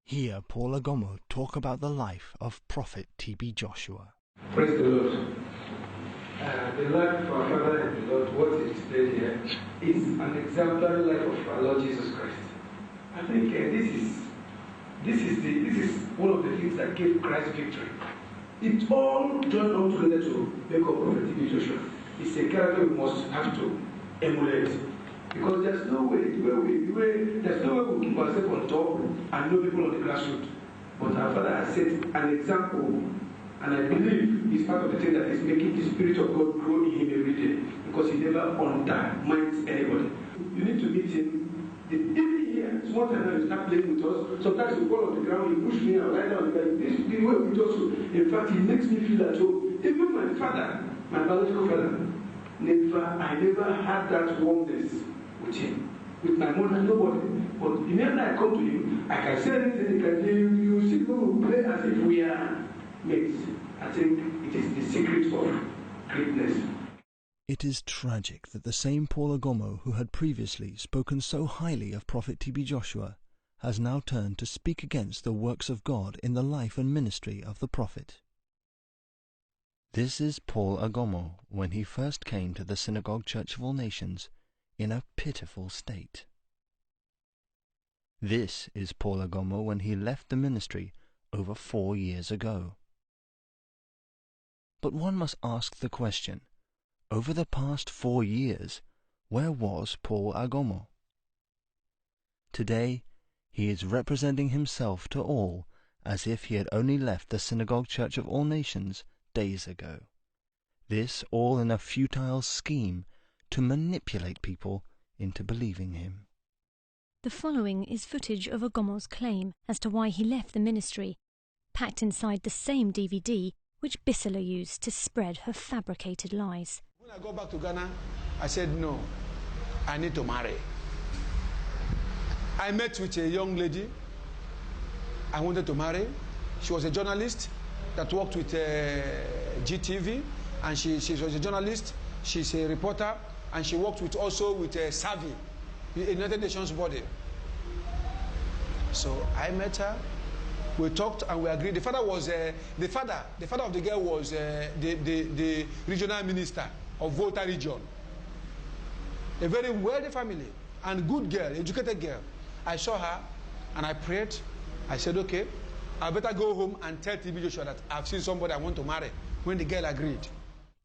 Hear Paul Agomo talk about the life of Prophet TB Joshua. Praise the Lord. The life of our Father and the Lord, what is displayed here, is an exemplary life of our Lord Jesus Christ. I think this is one of the things that gave Christ victory. It all joined all together to make up Prophet TB Joshua. It's a character we must have to emulate. Because there's no way we keep ourselves on top and know people on the grassroots. But our Father has set an example, and I believe it's part of the thing that is making the Spirit of God grow in him every day, because he never undermines anybody. You need to meet him. Even here, small time you start playing with us. Sometimes you fall on the ground, you push me, I lie down, this is the way we do so. In fact, he makes me feel at home. Even my father, my biological father, I never had that warmness with him. With my mother, nobody. But immediately I come to him, I can say anything, he can say, you see, we will play as if we are mates. I think it is the secret of greatness. It is tragic that the same Paul Agomo who had previously spoken so highly of Prophet TB Joshua has now turned to speak against the works of God in the life and ministry of the prophet. This is Paul Agomo when he first came to the Synagogue Church of All Nations in a pitiful state. This is Paul Agomo when he left the ministry over 4 years ago. But one must ask the question, over the past 4 years, where was Paul Agomo? Today, he is representing himself to all as if he had only left the Synagogue Church of All Nations days ago. This all in a futile scheme to manipulate people into believing him. The following is footage of Agomo's claim as to why he left the ministry, packed inside the same DVD which Bisola used to spread her fabricated lies. When I got back to Ghana, I said, no, I need to marry. I met with a young lady I wanted to marry. She was a journalist that worked with GTV, and she was a journalist, she's a reporter, and she worked with also with Savvy, a United Nations body. So I met her, we talked and we agreed. The father was the father of the girl was the regional minister of Volta region. A very wealthy family and good girl, educated girl. I saw her and I prayed. I said, okay, I better go home and tell TB Joshua that I've seen somebody I want to marry. When the girl agreed.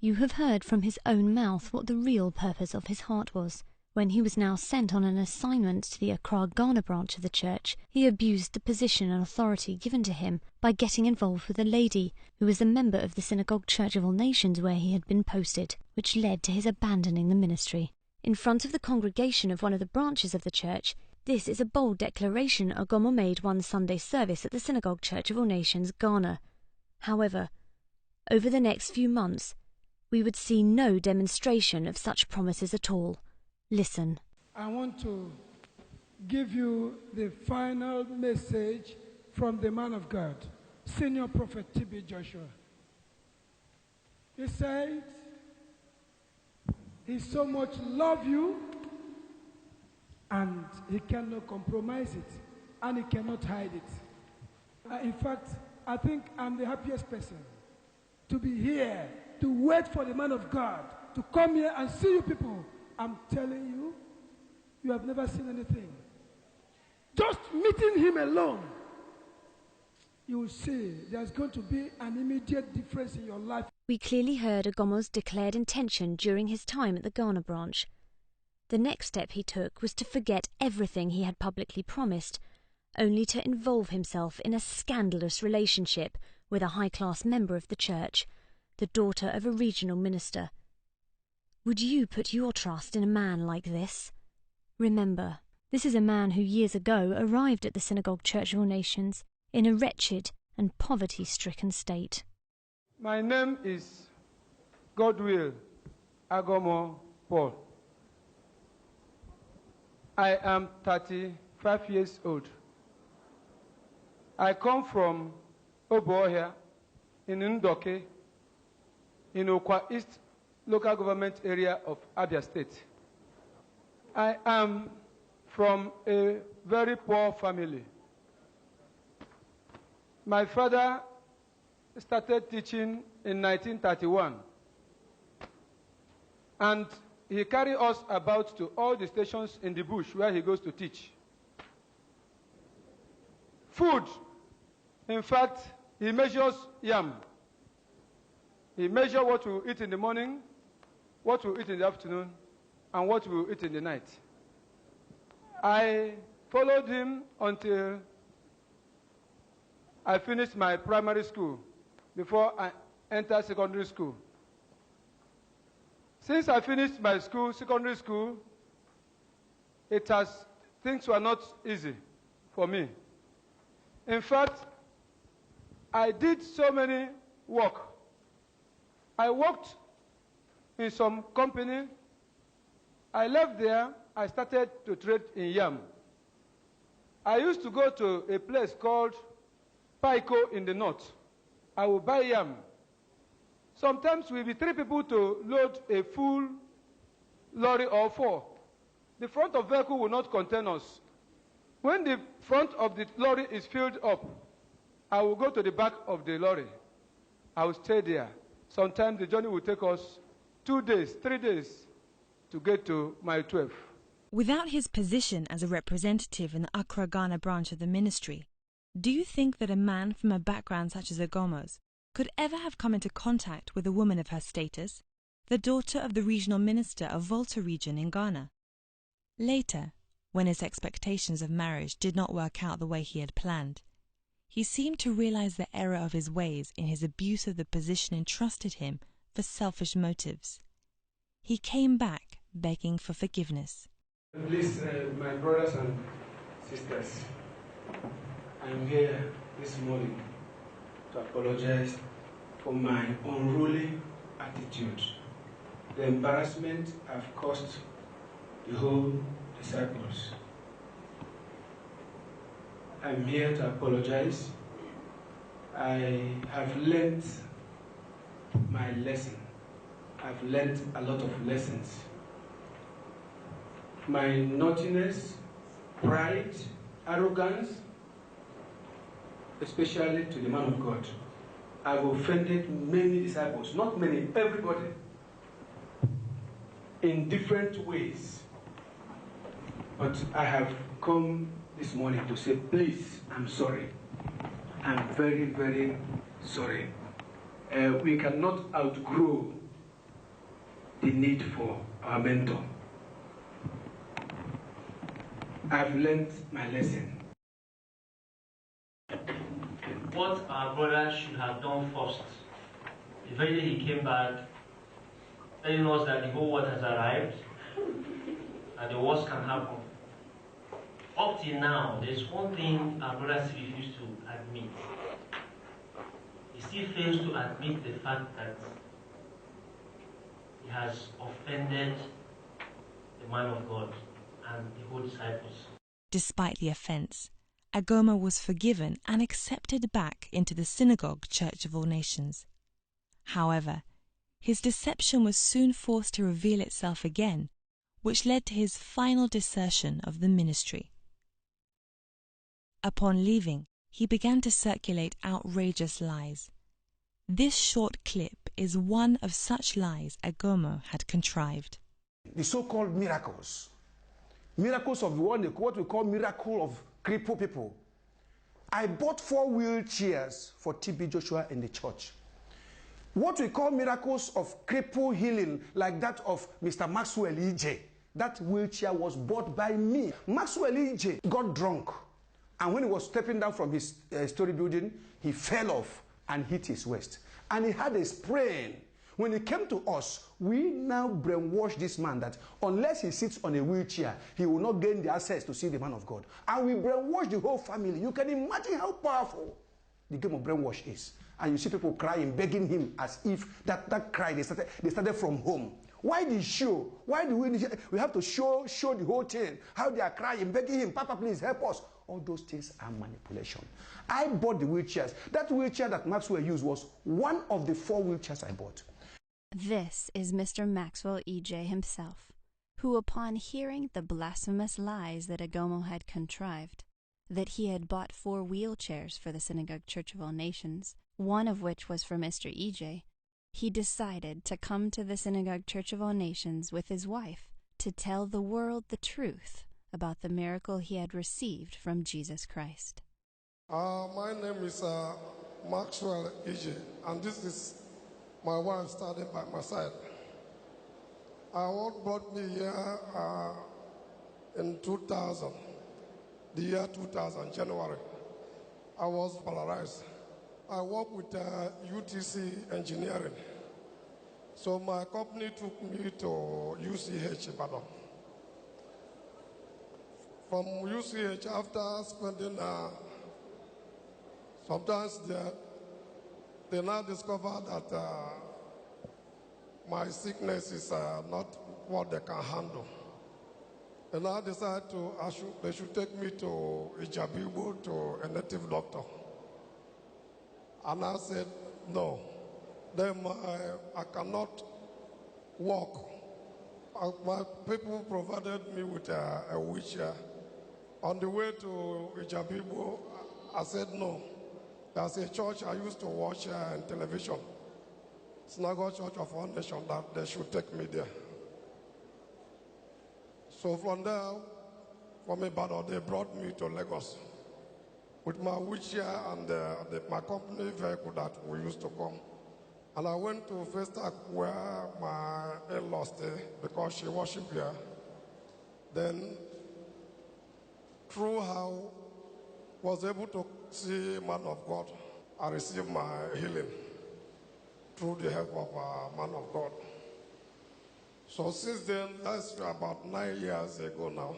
You have heard from his own mouth what the real purpose of his heart was. When he was now sent on an assignment to the Accra, Ghana branch of the church, he abused the position and authority given to him by getting involved with a lady who was a member of the Synagogue Church of All Nations where he had been posted, which led to his abandoning the ministry. In front of the congregation of one of the branches of the church, this is a bold declaration Agomo made one Sunday service at the Synagogue Church of All Nations, Ghana. However, over the next few months, we would see no demonstration of such promises at all. Listen. I want to give you the final message from the man of God, Senior Prophet TB Joshua. He said, he so much loves you, and he cannot compromise it, and he cannot hide it. In fact, I think I'm the happiest person to be here, to wait for the man of God to come here and see you people. I'm telling you, you have never seen anything. Just meeting him alone, you will see there's going to be an immediate difference in your life. We clearly heard Agomo's declared intention during his time at the Ghana branch. The next step he took was to forget everything he had publicly promised, only to involve himself in a scandalous relationship with a high-class member of the church, the daughter of a regional minister. Would you put your trust in a man like this? Remember, this is a man who years ago arrived at the Synagogue Church of All Nations in a wretched and poverty-stricken state. My name is Godwill Agomo Paul. I am 35 years old. I come from Obohia in Ndoke, in Okwa East local government area of Abia State. I am from a very poor family. My father started teaching in 1931, and he carried us about to all the stations in the bush where he goes to teach. Food, in fact, he measures yam. He measures what we eat in the morning, what we eat in the afternoon, and what we eat in the night. I followed him until I finished my primary school before I entered secondary school. Since I finished my secondary school, things were not easy for me. In fact, I did so many work. I worked in some company. I left there, I started to trade in yam. I used to go to a place called Paiko in the north. I will buy yam. Sometimes we'll be 3 people to load a full lorry or 4. The front of the vehicle will not contain us. When the front of the lorry is filled up, I will go to the back of the lorry. I will stay there. Sometimes the journey will take us 2 days, 3 days to get to mile 12. Without his position as a representative in the Accra, Ghana branch of the ministry, do you think that a man from a background such as Agomo's could ever have come into contact with a woman of her status, the daughter of the regional minister of Volta region in Ghana? Later, when his expectations of marriage did not work out the way he had planned, he seemed to realize the error of his ways in his abuse of the position entrusted him for selfish motives. He came back begging for forgiveness. Please, my brothers and sisters, I'm here this morning to apologize for my unruly attitude, the embarrassment I've caused the whole disciples. I'm here to apologize. I have learned my lesson. I've learned a lot of lessons. My naughtiness, pride, arrogance, especially to the man of God. I've offended many disciples, not many, everybody, in different ways. But I have come this morning to say, please, I'm sorry. I'm very, very sorry. We cannot outgrow the need for our mentor. I've learned my lesson. What our brother should have done first, the very day he came back, telling us that the whole world has arrived, and the worst can happen. Up till now, there's one thing our brother still refuses to admit. He still fails to admit the fact that he has offended the man of God and the whole disciples. Despite the offense, Agoma was forgiven and accepted back into the synagogue Church of All Nations. However, his deception was soon forced to reveal itself again, which led to his final desertion of the ministry. Upon leaving, he began to circulate outrageous lies. This short clip is one of such lies Agoma had contrived. The so-called miracles. Miracles of what we call miracle of crippled people. I bought 4 wheelchairs for TB Joshua in the church. What we call miracles of cripple healing, like that of Mr. Maxwell E.J., that wheelchair was bought by me. Maxwell E.J. got drunk, and when he was stepping down from his story building, he fell off and hit his waist. And he had a sprain. When he came to us, we now brainwash this man that unless he sits on a wheelchair, he will not gain the access to see the man of God. And we brainwash the whole family. You can imagine how powerful the game of brainwash is. And you see people crying, begging him as if that cry, they started from home. Why the show? Why do we have to show the whole thing? How they are crying, begging him, Papa, please help us. All those things are manipulation. I bought the wheelchairs. That wheelchair that Maxwell used was one of the 4 wheelchairs I bought. This is Mr. Maxwell E.J. himself, who upon hearing the blasphemous lies that Agomo had contrived, that he had bought 4 wheelchairs for the Synagogue Church of All Nations, one of which was for Mr. EJ, he decided to come to the Synagogue Church of All Nations with his wife to tell the world the truth about the miracle he had received from Jesus Christ. My name is Maxwell EJ, and this is my wife standing by my side. What brought me here in 2000, the year 2000, January, I was paralyzed. I work with UTC Engineering. So my company took me to UCH Ibadan. From UCH, after spending sometimes they now discover that my sickness is not what they can handle. And I decided they should take me to Ijabibu, to a native doctor. And I said, no, then I cannot walk. My people provided me with a wheelchair. On the way to Ijabibu, I said, no. There's a church I used to watch on television, Synagogue Church of All Nations, that they should take me there. So from there, from Ibadan, they brought me to Lagos with my wheelchair and my company vehicle that we used to come. And I went to Festac where my in-law stay because she worshiped here. Then, through how I was able to see man of God, I received my healing through the help of a man of God. So since then, that's about 9 years ago now,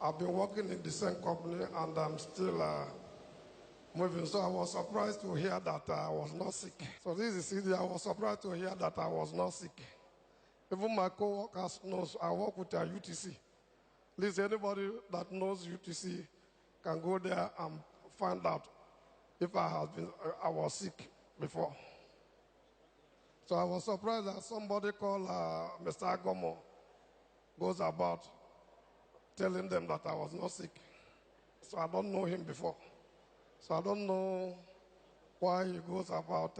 I've been working in the same company and I'm still moving. So I was surprised to hear that I was not sick. So this is easy. I was surprised to hear that I was not sick. Even my co-workers knows I work with a UTC. At least anybody that knows UTC can go there and find out if I was sick before. So I was surprised that somebody called Mr. Agomo goes about telling them that I was not sick. So I don't know him before. So I don't know why he goes about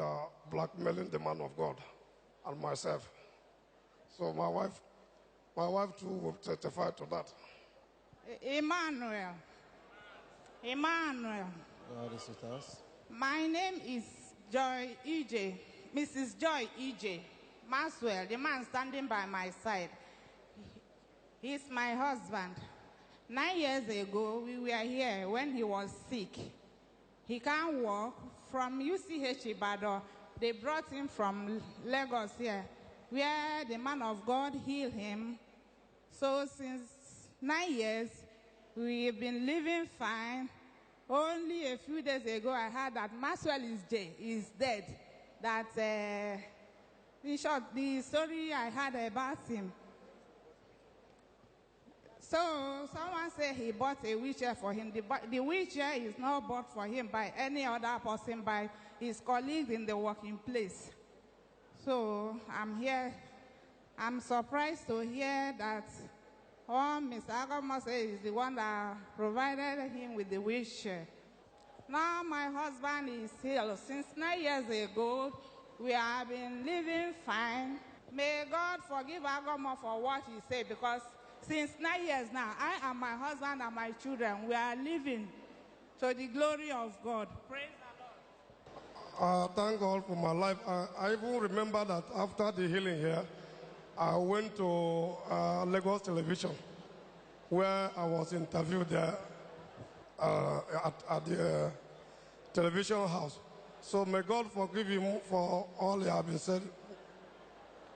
blackmailing the man of God and myself. So my wife too will testify to that. Emmanuel. God is with us. My name is Joy EJ, Mrs. Joy EJ. Maxwell, the man standing by my side. He's my husband. 9 years ago, we were here when he was sick. He can't walk. From UCH Ibadan, they brought him from Lagos here, where the man of God healed him. So since 9 years, we've been living fine. Only a few days ago, I heard that Maxwell is dead. That, in short, the story I heard about him. So someone said he bought a wheelchair for him. The wheelchair is not bought for him by any other person, by his colleagues in the working place. So I'm here. I'm surprised to hear that Mr. Agama says is the one that provided him with the wheelchair. Now my husband is healed. Since 9 years ago, we have been living fine. May God forgive Agama for what he said, because since 9 years now, I and my husband and my children, we are living to the glory of God. Praise the Lord. Thank God for my life. I even remember that after the healing here, I went to Lagos television, where I was interviewed there at the television house. So may God forgive him for all he has been said.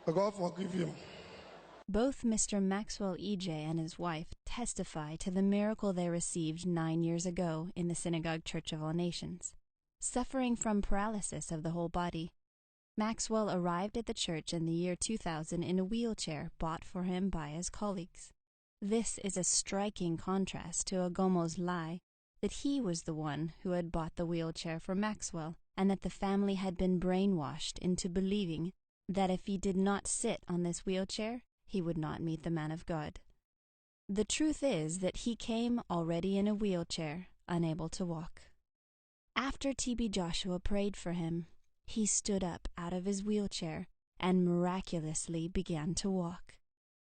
May God forgive him. Both Mr. Maxwell EJ and his wife testify to the miracle they received 9 years ago in the Synagogue Church of All Nations. Suffering from paralysis of the whole body, Maxwell arrived at the church in the year 2000 in a wheelchair bought for him by his colleagues. This is a striking contrast to Agomo's lie that he was the one who had bought the wheelchair for Maxwell, and that the family had been brainwashed into believing that if he did not sit on this wheelchair, he would not meet the man of God. The truth is that he came already in a wheelchair, unable to walk. After TB Joshua prayed for him, he stood up out of his wheelchair and miraculously began to walk.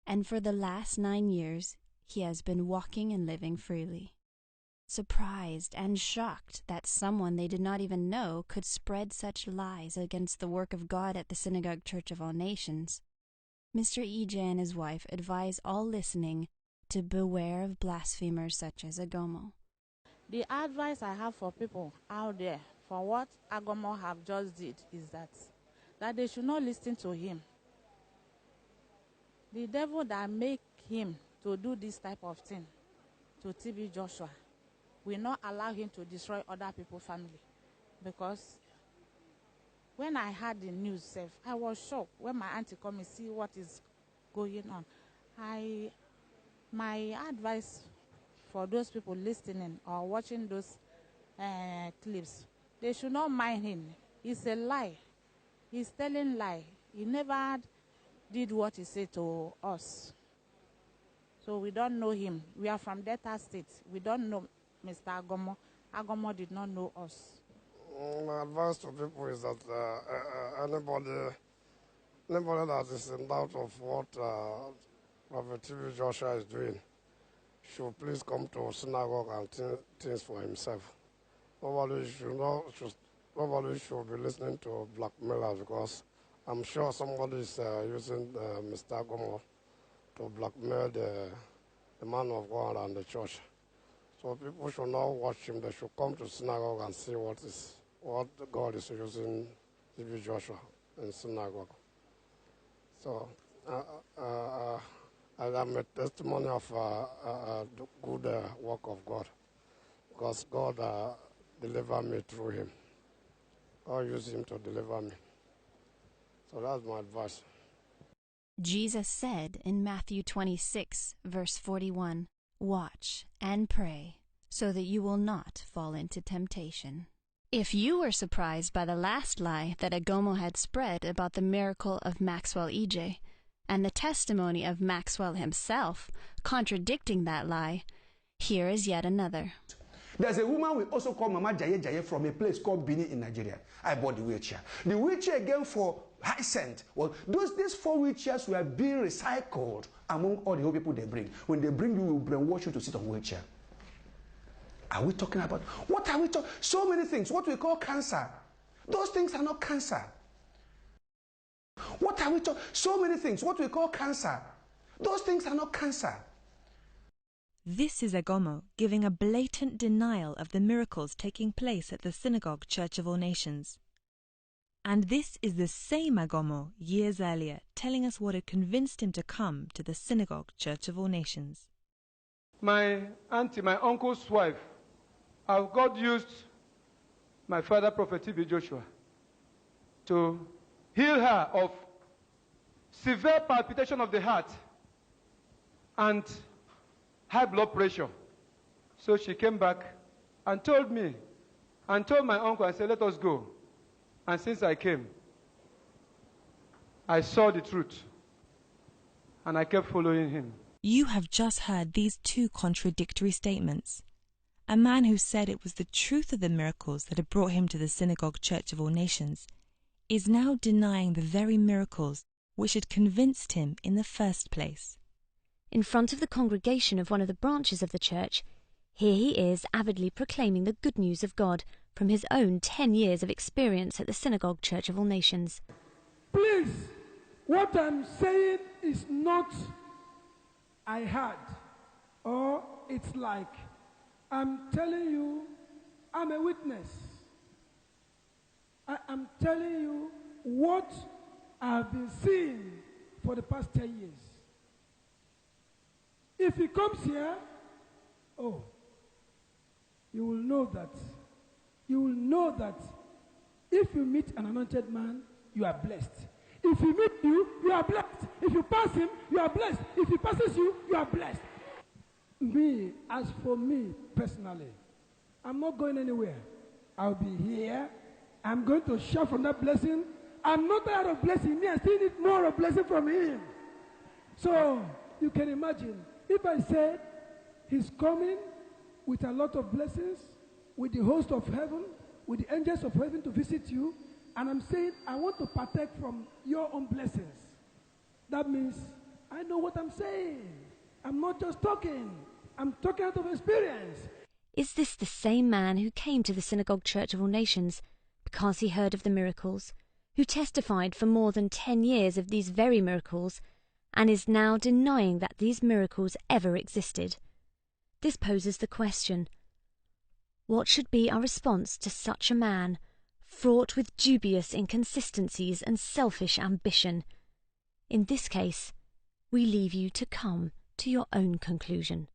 And for the last 9 years, he has been walking and living freely. Surprised and shocked that someone they did not even know could spread such lies against the work of God at the Synagogue Church of All Nations, Mr. EJ and his wife advise all listening to beware of blasphemers such as Agomo. The advice I have for people out there for what Agomo have just did is that they should not listen to him. The devil that make him to do this type of thing to TB Joshua will not allow him to destroy other people's family. Because when I heard the news, I was shocked when my auntie come and see what is going on. My advice for those people listening or watching those clips, they should not mind him. It's a lie. He's telling lie. He never did what he said to us. So we don't know him. We are from Delta State. We don't know Mr. Agomo. Agomo did not know us. My advice to people is that anybody that is in doubt of what Prophet TB Joshua is doing should please come to synagogue and things for himself. Nobody should be listening to blackmailers, because I'm sure somebody is using Mr. Agomo to blackmail the man of God and the church. So people should not watch him. They should come to synagogue and see what God is using TB Joshua in synagogue. So I am a testimony of the good work of God, because God delivered me through him. God used him to deliver me. So that's my advice. Jesus said in Matthew 26, verse 41, "Watch and pray, so that you will not fall into temptation." If you were surprised by the last lie that Agomo had spread about the miracle of Maxwell EJ, and the testimony of Maxwell himself contradicting that lie, here is yet another. There's a woman we also call Mama Jaye Jaye from a place called Bini in Nigeria. I bought the wheelchair. The wheelchair again for high cent. Well, these 4 wheelchairs were being recycled among all the whole people they bring. When they bring you, we will brainwash you to sit on wheelchair. Are we talking about? What are we talking? So many things. What we call cancer. Those things are not cancer. What are we talking? So many things. What we call cancer. Those things are not cancer. This is Agomo giving a blatant denial of the miracles taking place at the Synagogue Church of All Nations. And this is the same Agomo years earlier telling us what had convinced him to come to the Synagogue Church of All Nations. My auntie, my uncle's wife, how God used my father, Prophet TB Joshua, to heal her of severe palpitation of the heart and high blood pressure. So she came back and told me, and told my uncle, and said, let us go. And since I came, I saw the truth, and I kept following him. You have just heard these 2 contradictory statements. A man who said it was the truth of the miracles that had brought him to the Synagogue Church of All Nations is now denying the very miracles which had convinced him in the first place. In front of the congregation of one of the branches of the church, here he is avidly proclaiming the good news of God from his own 10 years of experience at the Synagogue Church of All Nations. Please, what I'm saying is not I heard or it's like. I'm telling you, I'm a witness. I'm telling you what I've been seeing for the past 10 years. If he comes here, you will know that. You will know that if you meet an anointed man, you are blessed. If he meets you, you are blessed. If you pass him, you are blessed. If he passes you, you are blessed. As for me personally, I'm not going anywhere. I'll be here. I'm going to shout from that blessing. I'm not tired of blessing me. I still need more of blessing from him. So you can imagine, if I said he's coming with a lot of blessings, with the host of heaven, with the angels of heaven to visit you, and I'm saying I want to partake from your own blessings. That means I know what I'm saying. I'm not just talking. I'm talking out of experience. Is this the same man who came to the Synagogue Church of All Nations because he heard of the miracles, who testified for more than 10 years of these very miracles, and is now denying that these miracles ever existed? This poses the question: what should be our response to such a man, fraught with dubious inconsistencies and selfish ambition? In this case, we leave you to come to your own conclusion.